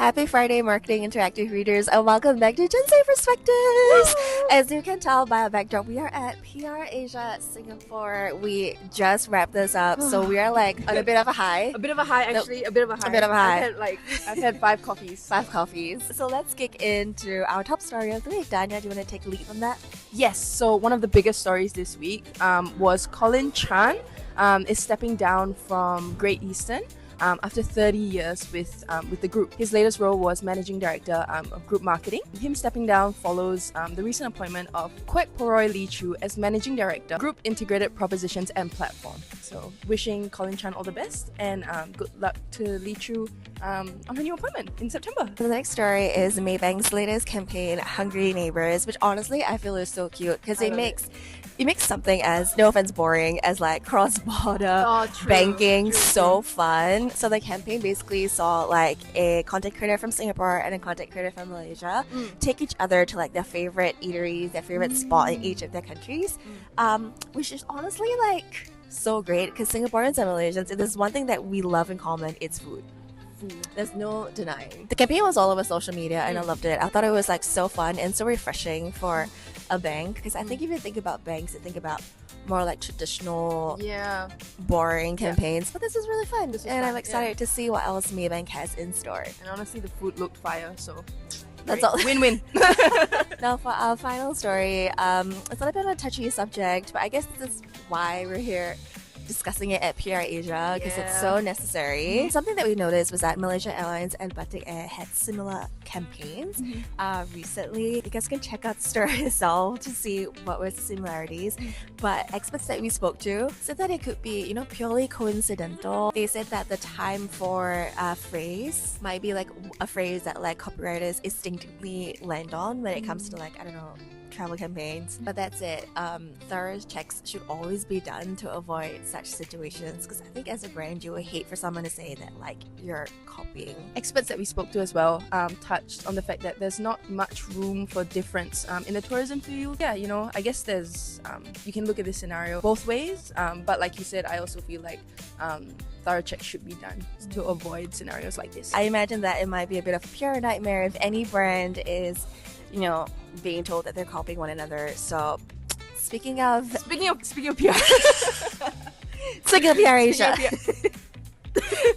Happy Friday, Marketing Interactive readers, and welcome back to Gen Z Perspectives. As you can tell by our backdrop, we are at PR Asia, Singapore. We just wrapped this up, so we are like on a bit of a high. A bit of a high, actually. A bit of a high. A bit of a high. I've had 5 coffees. 5 coffees. So let's kick into our top story of the week. Danya, do you want to take a lead from that? Yes. So one of the biggest stories this week was Colin Chan is stepping down from Great Eastern. After 30 years with the group. His latest role was Managing Director of Group Marketing. Him stepping down follows the recent appointment of Kwek Poroi Lee Chu as Managing Director, Group Integrated Propositions and Platform. So wishing Colin Chan all the best and good luck to Lee Chu on her new appointment in September. The next story is Maybank's latest campaign, Hungry Neighbors, which honestly I feel is so cute because it makes something as, no offense, boring as like cross-border banking so fun. So the campaign basically saw like a content creator from Singapore and a content creator from Malaysia take each other to like their favorite eateries, their favorite spot in each of their countries, which is honestly like so great because Singaporeans and Malaysians, if there's one thing that we love in common, it's food. There's no denying. The campaign was all over social media and I loved it. I thought it was like so fun and so refreshing for a bank because I think if you think about banks, you think about more like traditional, boring campaigns. But this is really fun and I'm excited to see what else Maybank has in store. And honestly, the food looked fire, so that's all. Win-win. Now for our final story, it's a little bit of a touchy subject, but I guess this is why we're here discussing it at PR Asia because it's so necessary. Something that we noticed was that Malaysia Airlines and Batik Air had similar campaigns recently. You guys can check out the story yourself to see what were the similarities. But experts that we spoke to said that it could be, purely coincidental. They said that the time for a phrase might be like a phrase that like copywriters instinctively land on when it comes to like, I don't know, travel campaigns. But that's it. Thorough checks should always be done to avoid such situations because I think as a brand you would hate for someone to say that like you're copying. Experts that we spoke to as well touched on the fact that there's not much room for difference in the tourism field. I guess there's you can look at this scenario both ways, but like you said, I also feel like thorough checks should be done to avoid scenarios like this. I imagine that it might be a bit of a pure nightmare if any brand is being told that they're copying one another. So speaking of PR. Speaking of PR Asia.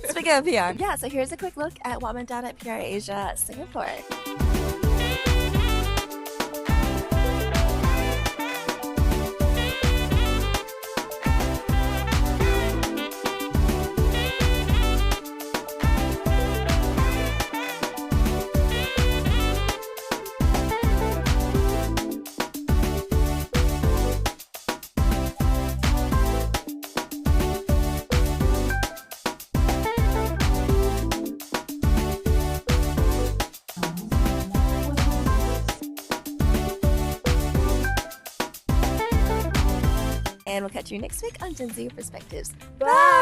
Speaking of PR. So here's a quick look at what went down at PR Asia Singapore. And we'll catch you next week on Gen Z Perspectives. Bye!